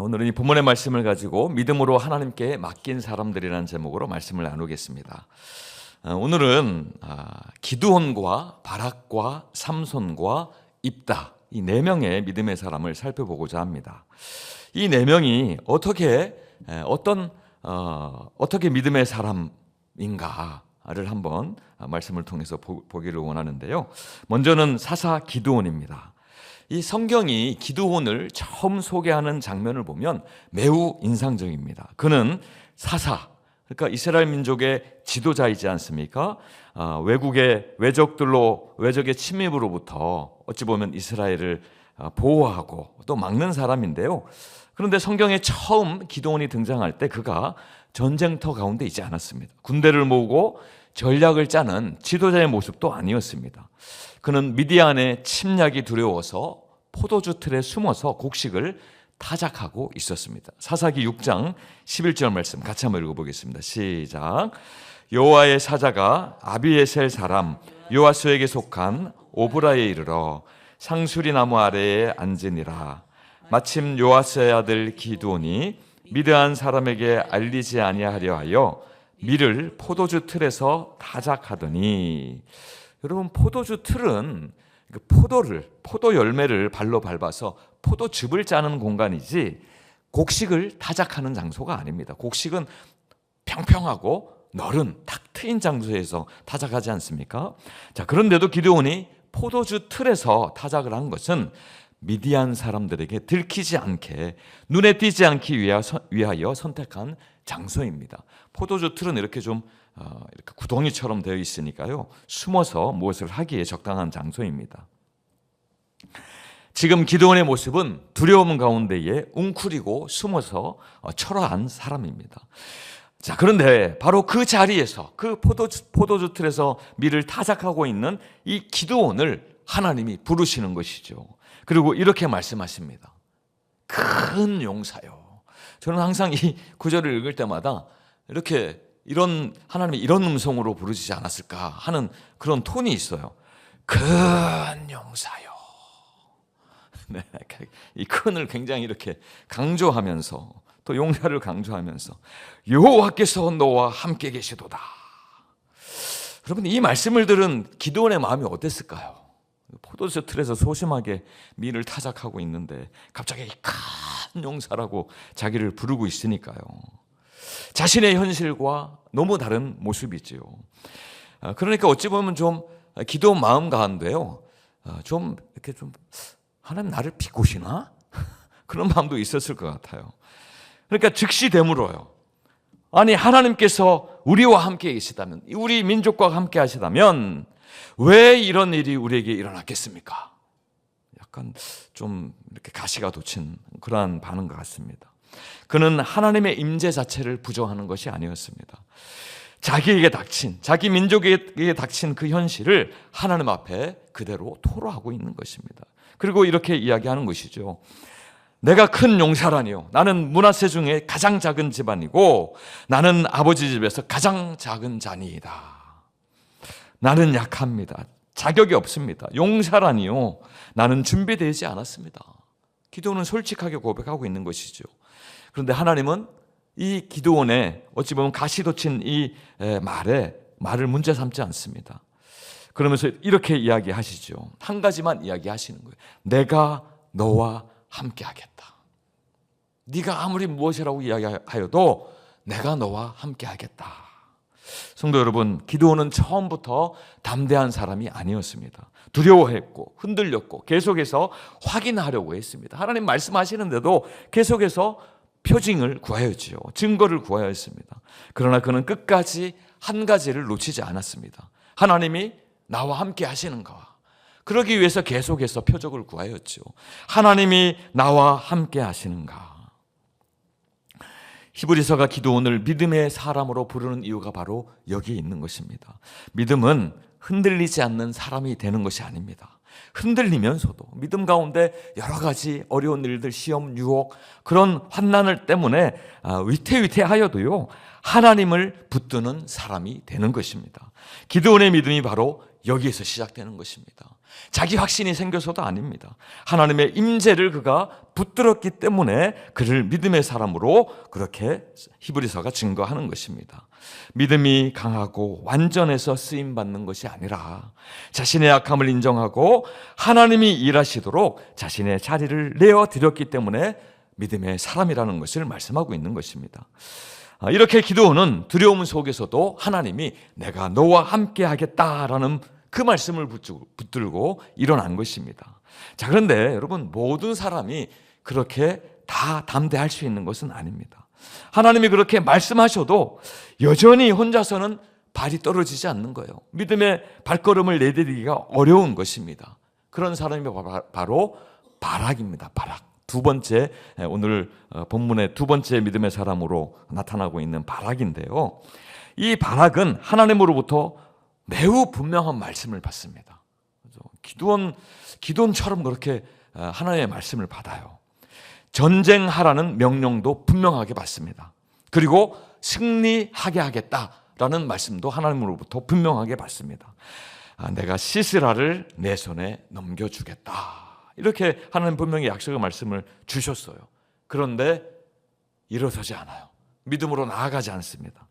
오늘은 이 본문의 말씀을 가지고 믿음으로 하나님께 맡긴 사람들이라는 제목으로 말씀을 나누겠습니다. 오늘은 기드온과 바락과 삼손과 입다, 이 네 명의 믿음의 사람을 살펴보고자 합니다. 이 네 명이 어떻게 믿음의 사람인가를 한번 말씀을 통해서 보기를 원하는데요. 먼저는 사사 기드온입니다. 이 성경이 기드온을 처음 소개하는 장면을 보면 매우 인상적입니다. 그는 사사, 그러니까 이스라엘 민족의 지도자이지 않습니까? 외적의 침입으로부터 어찌 보면 이스라엘을 보호하고 또 막는 사람인데요. 그런데 성경에 처음 기드온이 등장할 때 그가 전쟁터 가운데 있지 않았습니다. 군대를 모으고 전략을 짜는 지도자의 모습도 아니었습니다. 그는 미디안의 침략이 두려워서 포도주 틀에 숨어서 곡식을 타작하고 있었습니다. 사사기 6장 11절 말씀 같이 한번 읽어보겠습니다. 시작. 여호와의 사자가 아비에셀 사람 요아스에게 속한 오브라에 이르러 상수리 나무 아래에 앉으니라. 마침 요아스의 아들 기드온이 미드안 사람에게 알리지 아니하려 하여 밀을 포도주 틀에서 타작하더니, 여러분, 포도주 틀은 포도 열매를 발로 밟아서 포도즙을 짜는 공간이지 곡식을 타작하는 장소가 아닙니다. 곡식은 평평하고 너른 탁 트인 장소에서 타작하지 않습니까? 자, 그런데도 기드온이 포도주 틀에서 타작을 한 것은 미디안 사람들에게 들키지 않게, 눈에 띄지 않기 위하여 선택한 장소입니다. 포도주 틀은 이렇게 좀 이렇게 구덩이처럼 되어 있으니까요, 숨어서 무엇을 하기에 적당한 장소입니다. 지금 기드온의 모습은 두려움 가운데에 웅크리고 숨어서 초라한 사람입니다. 자, 그런데 바로 그 자리에서, 그 포도주 틀에서 밀을 타작하고 있는 이 기드온을 하나님이 부르시는 것이죠. 그리고 이렇게 말씀하십니다. 큰 용사요. 저는 항상 이 구절을 읽을 때마다 하나님이 이런 음성으로 부르시지 않았을까 하는 그런 톤이 있어요. 큰 용사요. 네, 이 큰을 굉장히 이렇게 강조하면서, 또 용사를 강조하면서 여호와께서 너와 함께 계시도다. 여러분, 이 말씀을 들은 기드온의 마음이 어땠을까요? 포도주 틀에서 소심하게 밀을 타작하고 있는데 갑자기 큰 용사라고 자기를 부르고 있으니까요. 자신의 현실과 너무 다른 모습이지요. 그러니까 어찌 보면 좀 기드온 마음 가운데요, 좀 하나님 나를 비꼬시나? 그런 마음도 있었을 것 같아요. 그러니까 즉시 되물어요. 아니, 하나님께서 우리와 함께 계시다면, 우리 민족과 함께 하시다면 왜 이런 일이 우리에게 일어났겠습니까? 약간 좀 이렇게 가시가 돋친 그러한 반응 같습니다. 그는 하나님의 임재 자체를 부정하는 것이 아니었습니다. 자기에게 닥친, 자기 민족에게 닥친 그 현실을 하나님 앞에 그대로 토로하고 있는 것입니다. 그리고 이렇게 이야기하는 것이죠. 내가 큰 용사라니요, 나는 므낫세 중에 가장 작은 집안이고 나는 아버지 집에서 가장 작은 자니이다. 나는 약합니다. 자격이 없습니다. 용사라니요, 나는 준비되지 않았습니다. 기드온은 솔직하게 고백하고 있는 것이죠. 그런데 하나님은 이 기드온의 어찌 보면 가시돋친 이 말을 문제 삼지 않습니다. 그러면서 이렇게 이야기하시죠. 한 가지만 이야기하시는 거예요. 내가 너와 함께 하겠다. 네가 아무리 무엇이라고 이야기하여도 내가 너와 함께 하겠다. 성도 여러분, 기드온은 처음부터 담대한 사람이 아니었습니다. 두려워했고 흔들렸고 계속해서 확인하려고 했습니다. 하나님 말씀하시는데도 계속해서 표징을 구하였지요. 증거를 구하였습니다. 그러나 그는 끝까지 한 가지를 놓치지 않았습니다. 하나님이 나와 함께 하시는가. 그러기 위해서 계속해서 표적을 구하였죠. 하나님이 나와 함께 하시는가. 히브리서가 기드온을 믿음의 사람으로 부르는 이유가 바로 여기에 있는 것입니다. 믿음은 흔들리지 않는 사람이 되는 것이 아닙니다. 흔들리면서도 믿음 가운데 여러 가지 어려운 일들, 시험, 유혹, 그런 환난을 때문에 위태위태하여도요, 하나님을 붙드는 사람이 되는 것입니다. 기드온의 믿음이 바로 여기에서 시작되는 것입니다. 자기 확신이 생겨서도 아닙니다. 하나님의 임재를 그가 붙들었기 때문에 그를 믿음의 사람으로 그렇게 히브리서가 증거하는 것입니다. 믿음이 강하고 완전해서 쓰임받는 것이 아니라 자신의 약함을 인정하고 하나님이 일하시도록 자신의 자리를 내어드렸기 때문에 믿음의 사람이라는 것을 말씀하고 있는 것입니다. 이렇게 기도는 두려움 속에서도 하나님이 내가 너와 함께 하겠다라는 그 말씀을 붙들고 일어난 것입니다. 자, 그런데 여러분, 모든 사람이 그렇게 다 담대할 수 있는 것은 아닙니다. 하나님이 그렇게 말씀하셔도 여전히 혼자서는 발이 떨어지지 않는 거예요. 믿음의 발걸음을 내디디기가 어려운 것입니다. 그런 사람이 바로 바락입니다. 바락. 두 번째, 오늘 본문의 두 번째 믿음의 사람으로 나타나고 있는 바락인데요. 이 바락은 하나님으로부터 매우 분명한 말씀을 받습니다. 기도원처럼 그렇게 하나님의 말씀을 받아요. 전쟁하라는 명령도 분명하게 받습니다. 그리고 승리하게 하겠다라는 말씀도 하나님으로부터 분명하게 받습니다. 내가 시스라를 내 손에 넘겨주겠다. 이렇게 하나님 분명히 약속의 말씀을 주셨어요. 그런데 일어서지 않아요. 믿음으로 나아가지 않습니다.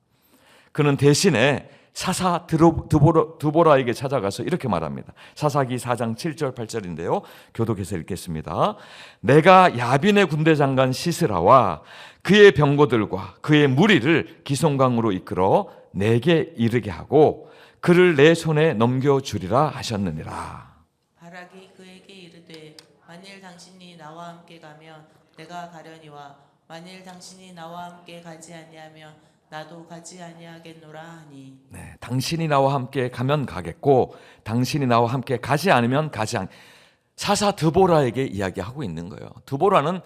그는 대신에 사사 드보라에게 찾아가서 이렇게 말합니다. 사사기 4장 7절 8절인데요. 교독해서 읽겠습니다. 내가 야빈의 군대 장관 시스라와 그의 병거들과 그의 무리를 기송강으로 이끌어 내게 이르게 하고 그를 내 손에 넘겨주리라 하셨느니라. 바락이 그에게 이르되 만일 당신이 나와 함께 가면 내가 가려니와 만일 당신이 나와 함께 가지 아니하면 나도 가지 아니하겠노라 하니. 네, 당신이 나와 함께 가면 가겠고 당신이 나와 함께 가지 않으면 가지 않. 사사 드보라에게 이야기하고 있는 거예요. 드보라는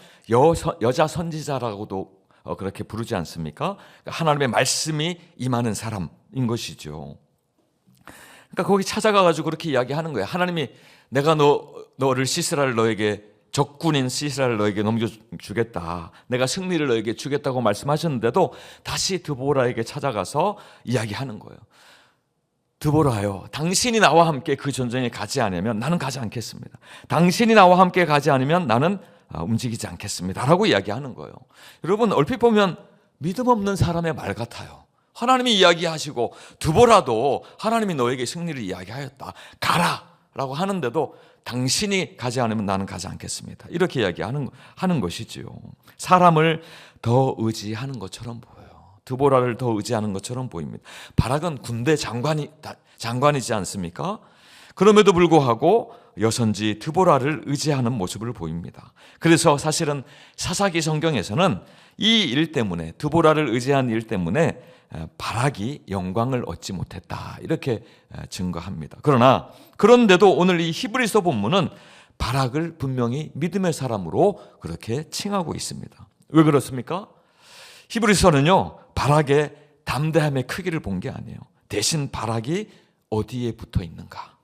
여자 선지자라고도 그렇게 부르지 않습니까? 하나님의 말씀이 임하는 사람인 것이죠. 그러니까 거기 찾아가가지고 그렇게 이야기하는 거예요. 하나님이 내가 너를 시스라를 너에게 적군인 시스라를 너에게 넘겨주겠다. 내가 승리를 너에게 주겠다고 말씀하셨는데도 다시 드보라에게 찾아가서 이야기하는 거예요. 드보라요, 당신이 나와 함께 그 전쟁에 가지 않으면 나는 가지 않겠습니다. 당신이 나와 함께 가지 않으면 나는 움직이지 않겠습니다. 라고 이야기하는 거예요. 여러분, 얼핏 보면 믿음 없는 사람의 말 같아요. 하나님이 이야기하시고 드보라도 하나님이 너에게 승리를 이야기하였다. 가라! 라고 하는데도 당신이 가지 않으면 나는 가지 않겠습니다. 이렇게 이야기하는 것이지요. 사람을 더 의지하는 것처럼 보여요. 드보라를 더 의지하는 것처럼 보입니다. 바락은 군대 장관이지 않습니까? 그럼에도 불구하고 여선지 드보라를 의지하는 모습을 보입니다. 그래서 사실은 사사기 성경에서는 이 일 때문에, 드보라를 의지한 일 때문에 바락이 영광을 얻지 못했다, 이렇게 증거합니다. 그런데도 오늘 이 히브리서 본문은 바락을 분명히 믿음의 사람으로 그렇게 칭하고 있습니다. 왜 그렇습니까? 히브리서는요, 바락의 담대함의 크기를 본 게 아니에요. 대신 바락이 어디에 붙어 있는가?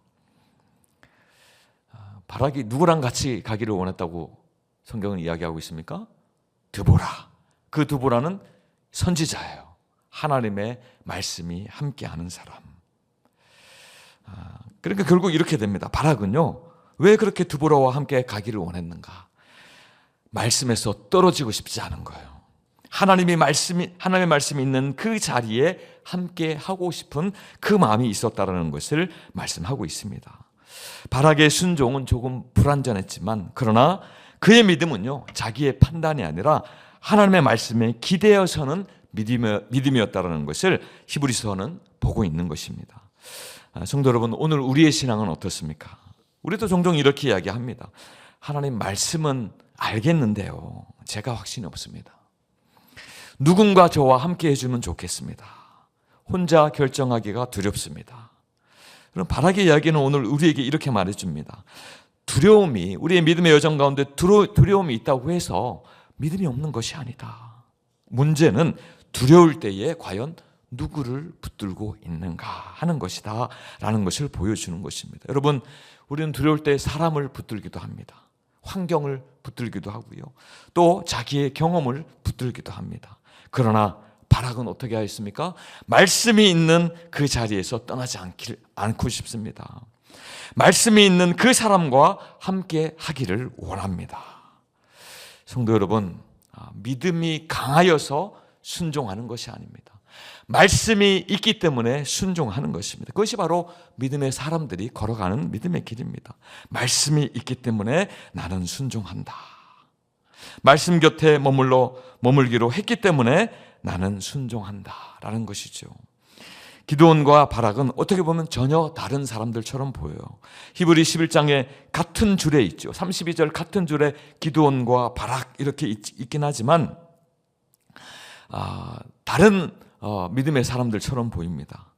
바락이 누구랑 같이 가기를 원했다고 성경은 이야기하고 있습니까? 드보라. 그 드보라는 선지자예요. 하나님의 말씀이 함께하는 사람. 그러니까 결국 이렇게 됩니다. 바락은요, 왜 그렇게 드보라와 함께 가기를 원했는가? 말씀에서 떨어지고 싶지 않은 거예요. 하나님의 말씀이 있는 그 자리에 함께 하고 싶은 그 마음이 있었다라는 것을 말씀하고 있습니다. 바락의 순종은 조금 불완전했지만, 그러나 그의 믿음은요, 자기의 판단이 아니라 하나님의 말씀에 기대어서는 믿음이었다라는 것을 히브리서는 보고 있는 것입니다. 성도 여러분, 오늘 우리의 신앙은 어떻습니까? 우리도 종종 이렇게 이야기합니다. 하나님 말씀은 알겠는데요, 제가 확신이 없습니다. 누군가 저와 함께 해주면 좋겠습니다. 혼자 결정하기가 두렵습니다. 그럼 바락의 이야기는 오늘 우리에게 이렇게 말해줍니다. 두려움이, 우리의 믿음의 여정 가운데 두려움이 있다고 해서 믿음이 없는 것이 아니다. 문제는 두려울 때에 과연 누구를 붙들고 있는가 하는 것이다 라는 것을 보여주는 것입니다. 여러분, 우리는 두려울 때 사람을 붙들기도 합니다. 환경을 붙들기도 하고요, 또 자기의 경험을 붙들기도 합니다. 그러나 바락은 어떻게 하였습니까? 말씀이 있는 그 자리에서 떠나지 않고 싶습니다. 말씀이 있는 그 사람과 함께 하기를 원합니다. 성도 여러분, 믿음이 강하여서 순종하는 것이 아닙니다. 말씀이 있기 때문에 순종하는 것입니다. 그것이 바로 믿음의 사람들이 걸어가는 믿음의 길입니다. 말씀이 있기 때문에 나는 순종한다. 말씀 곁에 머물기로 했기 때문에 나는 순종한다라는 것이죠. 기드온과 바락은 어떻게 보면 전혀 다른 사람들처럼 보여요. 히브리 11장에 같은 줄에 있죠. 32절 같은 줄에 기드온과 바락 이렇게 있긴 하지만 다른 믿음의 사람들처럼 보입니다.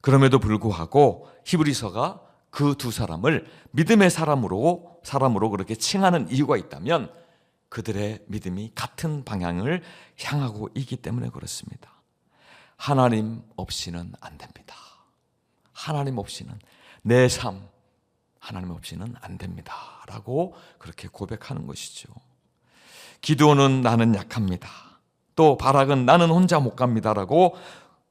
그럼에도 불구하고 히브리서가 그 두 사람을 믿음의 사람으로 그렇게 칭하는 이유가 있다면 그들의 믿음이 같은 방향을 향하고 있기 때문에 그렇습니다. 하나님 없이는 안 됩니다. 하나님 없이는 내 삶, 하나님 없이는 안 됩니다. 라고 그렇게 고백하는 것이죠. 기드온은 나는 약합니다. 또 바락은 나는 혼자 못 갑니다. 라고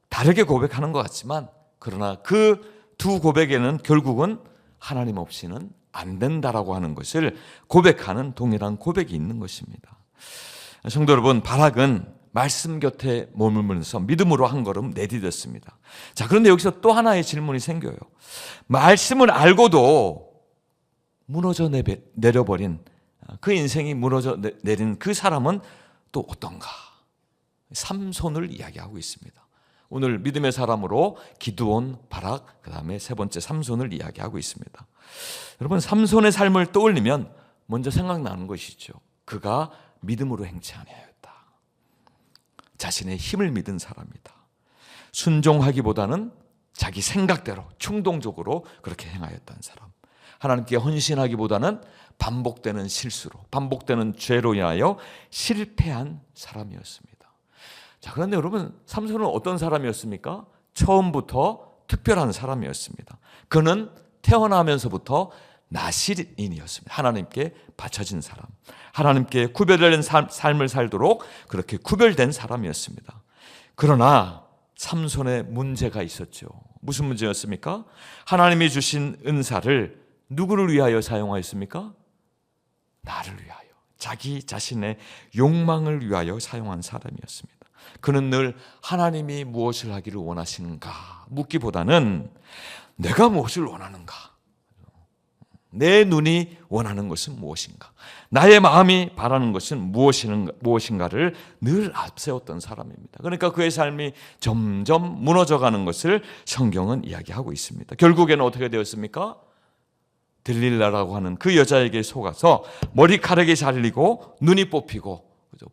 다르게 고백하는 것 같지만 그러나 그 두 고백에는 결국은 하나님 없이는 안 된다라고 하는 것을 고백하는 동일한 고백이 있는 것입니다. 성도 여러분, 바락은 말씀 곁에 머물면서 믿음으로 한 걸음 내디뎠습니다. 자, 그런데 여기서 또 하나의 질문이 생겨요. 말씀을 알고도 무너져 내려버린 그 인생이 무너져 내린 그 사람은 또 어떤가? 삼손을 이야기하고 있습니다. 오늘 믿음의 사람으로 기드온, 바락, 그 다음에 세 번째 삼손을 이야기하고 있습니다. 여러분, 삼손의 삶을 떠올리면 먼저 생각나는 것이죠. 그가 믿음으로 행치 아니하였다. 자신의 힘을 믿은 사람이다. 순종하기보다는 자기 생각대로 충동적으로 그렇게 행하였다는 사람. 하나님께 헌신하기보다는 반복되는 실수로, 반복되는 죄로 인하여 실패한 사람이었습니다. 자, 그런데 여러분, 삼손은 어떤 사람이었습니까? 처음부터 특별한 사람이었습니다. 그는 태어나면서부터 나실인이었습니다. 하나님께 바쳐진 사람, 하나님께 구별된 삶을 살도록 그렇게 구별된 사람이었습니다. 그러나 삼손의 문제가 있었죠. 무슨 문제였습니까? 하나님이 주신 은사를 누구를 위하여 사용하였습니까? 나를 위하여, 자기 자신의 욕망을 위하여 사용한 사람이었습니다. 그는 늘 하나님이 무엇을 하기를 원하시는가 묻기보다는 내가 무엇을 원하는가, 내 눈이 원하는 것은 무엇인가, 나의 마음이 바라는 것은 무엇인가를 늘 앞세웠던 사람입니다. 그러니까 그의 삶이 점점 무너져가는 것을 성경은 이야기하고 있습니다. 결국에는 어떻게 되었습니까? 들릴라라고 하는 그 여자에게 속아서 머리카락이 잘리고 눈이 뽑히고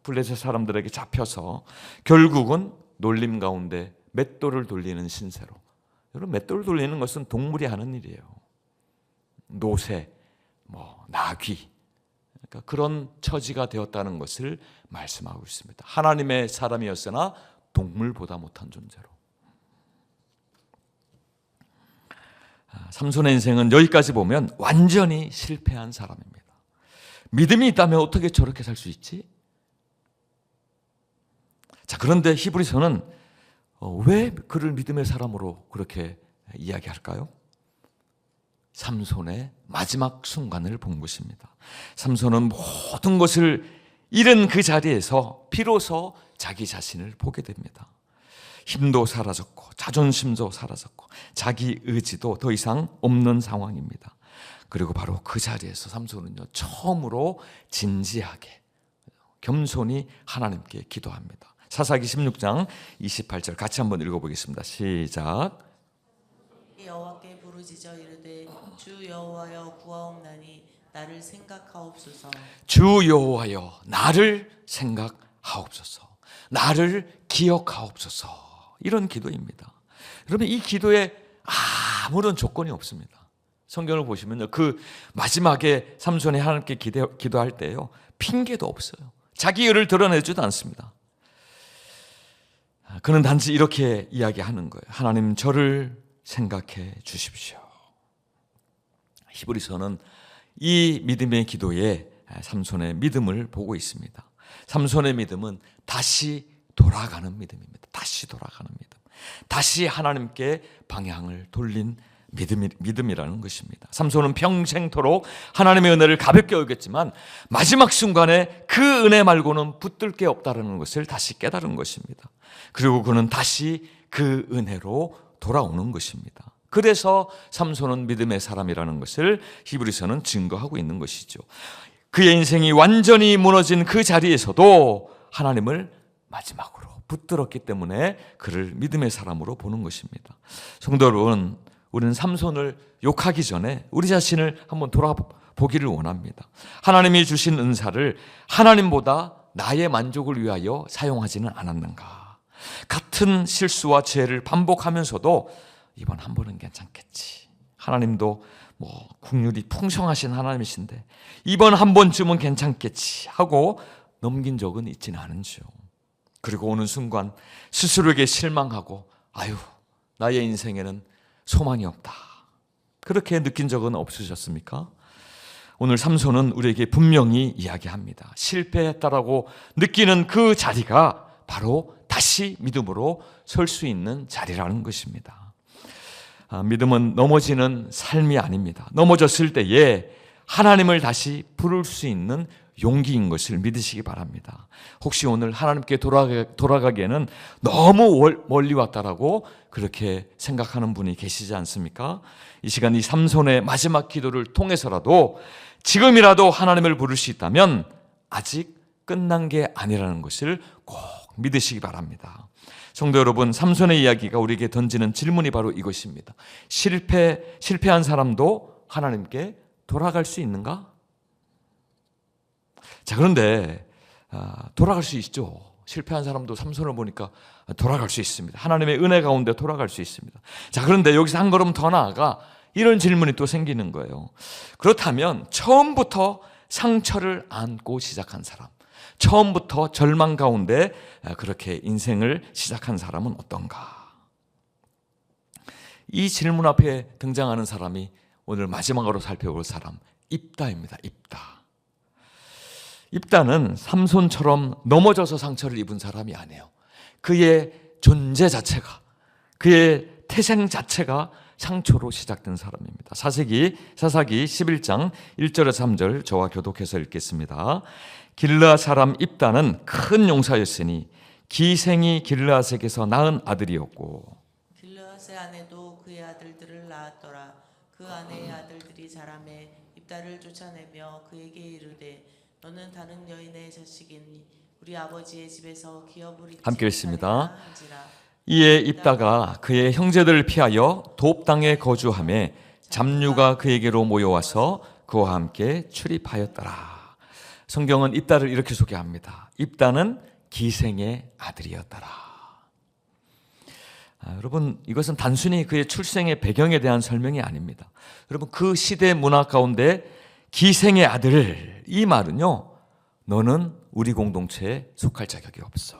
블레셋 사람들에게 잡혀서 결국은 놀림 가운데 맷돌을 돌리는 신세로. 여러분, 맷돌을 돌리는 것은 동물이 하는 일이에요. 노새, 나귀, 그러니까 그런 처지가 되었다는 것을 말씀하고 있습니다. 하나님의 사람이었으나 동물보다 못한 존재로. 삼손의 인생은 여기까지 보면 완전히 실패한 사람입니다. 믿음이 있다면 어떻게 저렇게 살 수 있지? 자, 그런데 히브리서는 왜 그를 믿음의 사람으로 그렇게 이야기할까요? 삼손의 마지막 순간을 본 것입니다. 삼손은 모든 것을 잃은 그 자리에서 비로소 자기 자신을 보게 됩니다. 힘도 사라졌고 자존심도 사라졌고 자기 의지도 더 이상 없는 상황입니다. 그리고 바로 그 자리에서 삼손은요, 처음으로 진지하게 겸손히 하나님께 기도합니다. 사사기 16장 28절 같이 한번 읽어보겠습니다. 시작. 여호와께 부르짖어 이르되 주 여호와여 구하옵나니 나를 생각하옵소서. 주 여호와여 나를 생각하옵소서. 나를 기억하옵소서. 이런 기도입니다. 여러분, 이 기도에 아무런 조건이 없습니다. 성경을 보시면요, 그 마지막에 삼손이 하나님께 기도할 때요, 핑계도 없어요. 자기 의를 드러내지도 않습니다. 그는 단지 이렇게 이야기하는 거예요. 하나님, 저를 생각해 주십시오. 히브리서는 이 믿음의 기도에 삼손의 믿음을 보고 있습니다. 삼손의 믿음은 다시 돌아가는 믿음입니다. 다시 돌아가는 믿음. 다시 하나님께 방향을 돌린 믿음이라는 것입니다. 삼손은 평생토록 하나님의 은혜를 가볍게 여겼지만 마지막 순간에 그 은혜 말고는 붙들 게 없다는 것을 다시 깨달은 것입니다. 그리고 그는 다시 그 은혜로 돌아오는 것입니다. 그래서 삼손은 믿음의 사람이라는 것을 히브리서는 증거하고 있는 것이죠. 그의 인생이 완전히 무너진 그 자리에서도 하나님을 마지막으로 붙들었기 때문에 그를 믿음의 사람으로 보는 것입니다. 성도 여러분, 우리는 삼손을 욕하기 전에 우리 자신을 한번 돌아보기를 원합니다. 하나님이 주신 은사를 하나님보다 나의 만족을 위하여 사용하지는 않았는가? 같은 실수와 죄를 반복하면서도 이번 한 번은 괜찮겠지. 하나님도 국률이 풍성하신 하나님이신데 이번 한 번쯤은 괜찮겠지 하고 넘긴 적은 있지는 않은지요. 그리고 어느 순간 스스로에게 실망하고 아유, 나의 인생에는 소망이 없다. 그렇게 느낀 적은 없으셨습니까? 오늘 삼손은 우리에게 분명히 이야기합니다. 실패했다라고 느끼는 그 자리가 바로 다시 믿음으로 설 수 있는 자리라는 것입니다. 믿음은 넘어지는 삶이 아닙니다. 넘어졌을 때에 하나님을 다시 부를 수 있는 용기인 것을 믿으시기 바랍니다. 혹시 오늘 하나님께 돌아가기에는 너무 멀리 왔다라고 그렇게 생각하는 분이 계시지 않습니까? 이 시간 이 삼손의 마지막 기도를 통해서라도 지금이라도 하나님을 부를 수 있다면 아직 끝난 게 아니라는 것을 꼭 믿으시기 바랍니다. 성도 여러분, 삼손의 이야기가 우리에게 던지는 질문이 바로 이것입니다. 실패한 사람도 하나님께 돌아갈 수 있는가? 자, 그런데 돌아갈 수 있죠. 실패한 사람도 삼손을 보니까 돌아갈 수 있습니다. 하나님의 은혜 가운데 돌아갈 수 있습니다. 자, 그런데 여기서 한 걸음 더 나아가 이런 질문이 또 생기는 거예요. 그렇다면 처음부터 상처를 안고 시작한 사람, 처음부터 절망 가운데 그렇게 인생을 시작한 사람은 어떤가? 이 질문 앞에 등장하는 사람이 오늘 마지막으로 살펴볼 사람, 입다입니다. 입다는 삼손처럼 넘어져서 상처를 입은 사람이 아니에요. 그의 존재 자체가, 그의 태생 자체가 상처로 시작된 사람입니다. 사사기 11장 1절에서 3절 저와 교독해서 읽겠습니다. 길르앗 사람 입다는 큰 용사였으니 기생이 길르앗에게서 낳은 아들이었고 길르앗의 아내도 그의 아들들을 낳았더라. 그 아내의 아들들이 자라매 입다를 쫓아내며 그에게 이르되 너는 다른 여인의 자식이니 우리 아버지의 집에서 기업을 잊지 함께 읽습니다. 못하리라 한지라. 이에 입다가 그의 형제들을 피하여 돕 땅에 거주하매 잡류가 그에게로 모여와서 그와 함께 출입하였더라. 성경은 입다를 이렇게 소개합니다. 입다는 기생의 아들이었더라. 여러분, 이것은 단순히 그의 출생의 배경에 대한 설명이 아닙니다. 여러분, 그 시대 문화 가운데 기생의 아들, 이 말은요, 너는 우리 공동체에 속할 자격이 없어.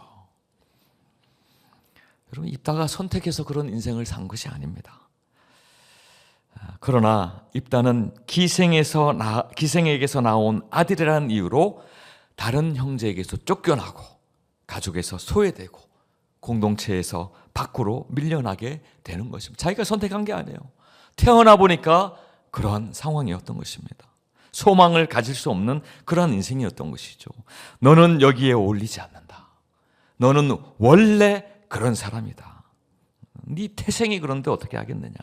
여러분, 입다가 선택해서 그런 인생을 산 것이 아닙니다. 그러나 입다는 기생에게서 나온 아들이라는 이유로 다른 형제에게서 쫓겨나고 가족에서 소외되고 공동체에서 밖으로 밀려나게 되는 것입니다. 자기가 선택한 게 아니에요. 태어나 보니까 그러한 상황이었던 것입니다. 소망을 가질 수 없는 그러한 인생이었던 것이죠. 너는 여기에 어울리지 않는다. 너는 원래 그런 사람이다. 네 태생이 그런데 어떻게 하겠느냐.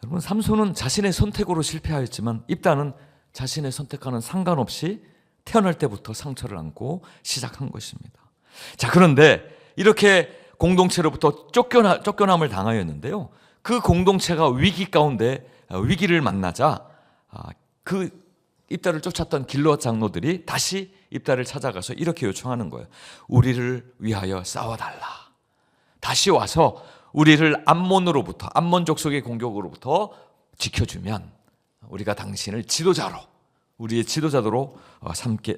여러분, 삼손은 자신의 선택으로 실패하였지만 입다는 자신의 선택과는 상관없이 태어날 때부터 상처를 안고 시작한 것입니다. 자, 그런데 이렇게 공동체로부터 쫓겨남을 당하였는데요. 그 공동체가 위기 가운데 위기를 만나자 그 입다를 쫓았던 길르앗 장로들이 다시 입다를 찾아가서 이렇게 요청하는 거예요. 우리를 위하여 싸워달라. 다시 와서 우리를 암몬 족속의 공격으로부터 지켜주면 우리가 당신을 우리의 지도자로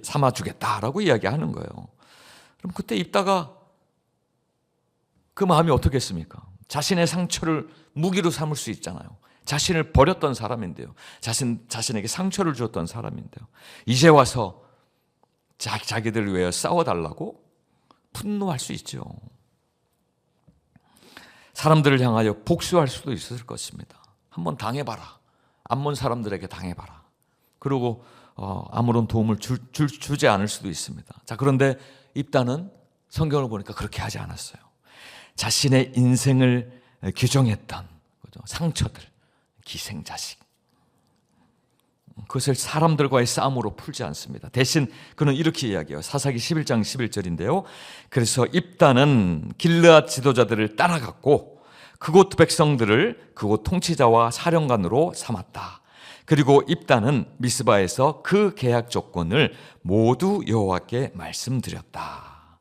삼아주겠다라고 이야기하는 거예요. 그럼 그때 입다가 그 마음이 어떻겠습니까? 자신의 상처를 무기로 삼을 수 있잖아요. 자신을 버렸던 사람인데요. 자신에게 상처를 주었던 사람인데요. 이제 와서 자기들을 위해 싸워달라고 분노할 수 있죠. 사람들을 향하여 복수할 수도 있을 것입니다. 한번 당해봐라. 암몬 사람들에게 당해봐라. 그리고 아무런 도움을 주지 않을 수도 있습니다. 자, 그런데 입다는 성경을 보니까 그렇게 하지 않았어요. 자신의 인생을 규정했던 상처들, 기생자식, 그것을 사람들과의 싸움으로 풀지 않습니다. 대신 그는 이렇게 이야기해요. 사사기 11장 11절인데요. 그래서 입다는 길르앗 지도자들을 따라갔고 그곳 백성들을 그곳 통치자와 사령관으로 삼았다. 그리고 입다는 미스바에서 그 계약 조건을 모두 여호와께 말씀드렸다.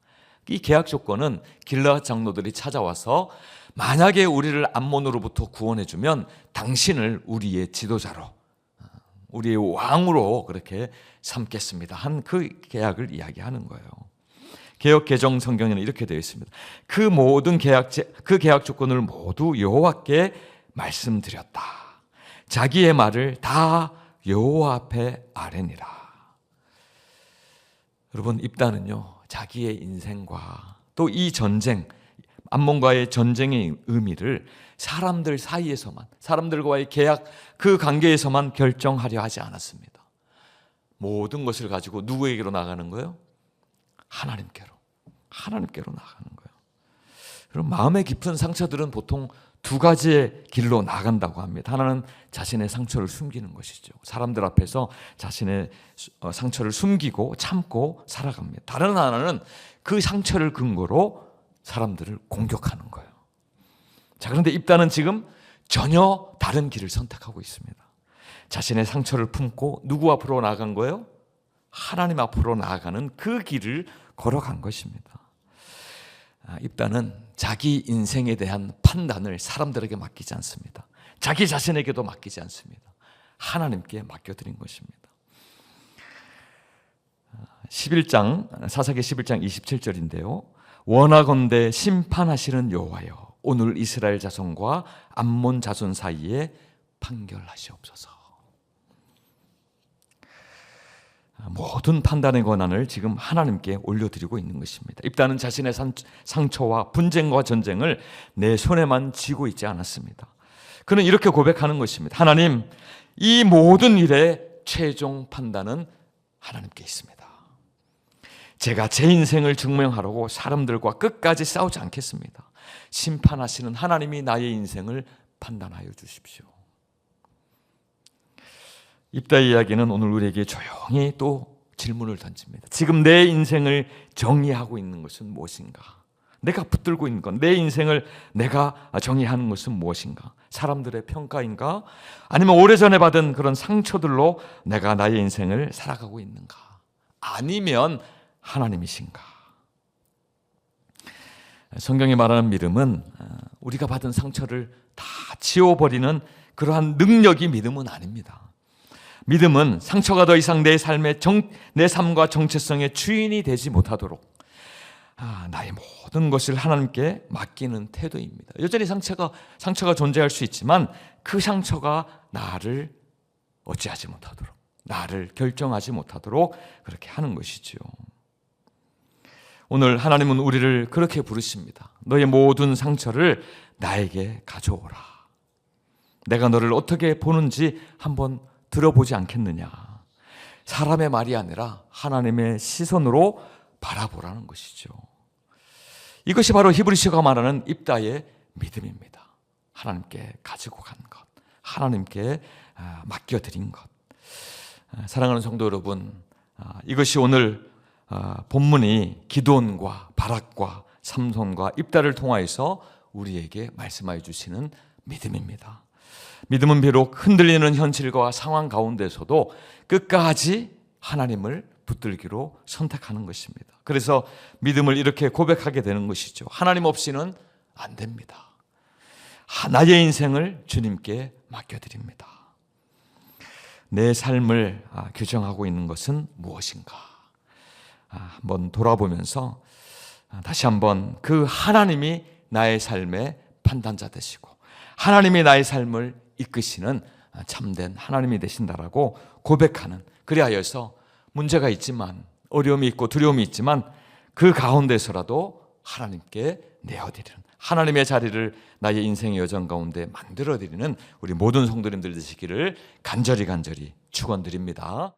이 계약 조건은 길르앗 장로들이 찾아와서 만약에 우리를 암몬으로부터 구원해주면 당신을 우리의 지도자로, 우리의 왕으로 그렇게 삼겠습니다. 한 그 계약을 이야기하는 거예요. 개역 개정 성경에는 이렇게 되어 있습니다. 그 모든 계약 조건을 모두 여호와께 말씀드렸다. 자기의 말을 다 여호와 앞에 아뢰니라. 여러분, 입다는요, 자기의 인생과 또 이 전쟁, 암몬과의 전쟁의 의미를 사람들 사이에서만, 사람들과의 계약 그 관계에서만 결정하려 하지 않았습니다. 모든 것을 가지고 누구에게로 나가는 거예요? 하나님께로 나가는 거예요. 그럼 마음의 깊은 상처들은 보통 두 가지의 길로 나간다고 합니다. 하나는 자신의 상처를 숨기는 것이죠. 사람들 앞에서 자신의 상처를 숨기고 참고 살아갑니다. 다른 하나는 그 상처를 근거로 사람들을 공격하는 거예요. 자, 그런데 입다는 지금 전혀 다른 길을 선택하고 있습니다. 자신의 상처를 품고 누구 앞으로 나아간 거예요? 하나님 앞으로 나아가는 그 길을 걸어간 것입니다. 입다는 자기 인생에 대한 판단을 사람들에게 맡기지 않습니다. 자기 자신에게도 맡기지 않습니다. 하나님께 맡겨드린 것입니다. 11장, 사사기 11장 27절인데요. 원하건대 심판하시는 여호와여, 오늘 이스라엘 자손과 암몬 자손 사이에 판결하시옵소서. 모든 판단의 권한을 지금 하나님께 올려드리고 있는 것입니다. 입다는 자신의 상처와 분쟁과 전쟁을 내 손에만 쥐고 있지 않았습니다. 그는 이렇게 고백하는 것입니다. 하나님, 이 모든 일의 최종 판단은 하나님께 있습니다. 제가 제 인생을 증명하려고 사람들과 끝까지 싸우지 않겠습니다. 심판하시는 하나님이 나의 인생을 판단하여 주십시오. 입다의 이야기는 오늘 우리에게 조용히 또 질문을 던집니다. 지금 내 인생을 정의하고 있는 것은 무엇인가? 내가 붙들고 있는 것, 내 인생을 내가 정의하는 것은 무엇인가? 사람들의 평가인가? 아니면 오래전에 받은 그런 상처들로 내가 나의 인생을 살아가고 있는가? 아니면 하나님이신가? 성경이 말하는 믿음은 우리가 받은 상처를 다 지워버리는 그러한 능력이 믿음은 아닙니다. 믿음은 상처가 더 이상 내 삶과 정체성의 주인이 되지 못하도록 나의 모든 것을 하나님께 맡기는 태도입니다. 여전히 상처가 존재할 수 있지만 그 상처가 나를 어찌하지 못하도록, 나를 결정하지 못하도록 그렇게 하는 것이지요. 오늘 하나님은 우리를 그렇게 부르십니다. 너의 모든 상처를 나에게 가져오라. 내가 너를 어떻게 보는지 한번 들어보지 않겠느냐. 사람의 말이 아니라 하나님의 시선으로 바라보라는 것이죠. 이것이 바로 히브리서가 말하는 입다의 믿음입니다. 하나님께 가지고 간 것, 하나님께 맡겨드린 것. 사랑하는 성도 여러분, 이것이 오늘 본문이 기드온과 바락과 삼손과 입다를 통하여서 우리에게 말씀하여 주시는 믿음입니다. 믿음은 비록 흔들리는 현실과 상황 가운데서도 끝까지 하나님을 붙들기로 선택하는 것입니다. 그래서 믿음을 이렇게 고백하게 되는 것이죠. 하나님 없이는 안 됩니다. 나의 인생을 주님께 맡겨드립니다. 내 삶을 규정하고 있는 것은 무엇인가? 한번 돌아보면서 다시 한번 그 하나님이 나의 삶의 판단자 되시고 하나님이 나의 삶을 이끄시는 참된 하나님이 되신다라고 고백하는, 그리하여서 문제가 있지만 어려움이 있고 두려움이 있지만 그 가운데서라도 하나님께 내어드리는, 하나님의 자리를 나의 인생의 여정 가운데 만들어드리는 우리 모든 성도님들 되시기를 간절히 축원드립니다.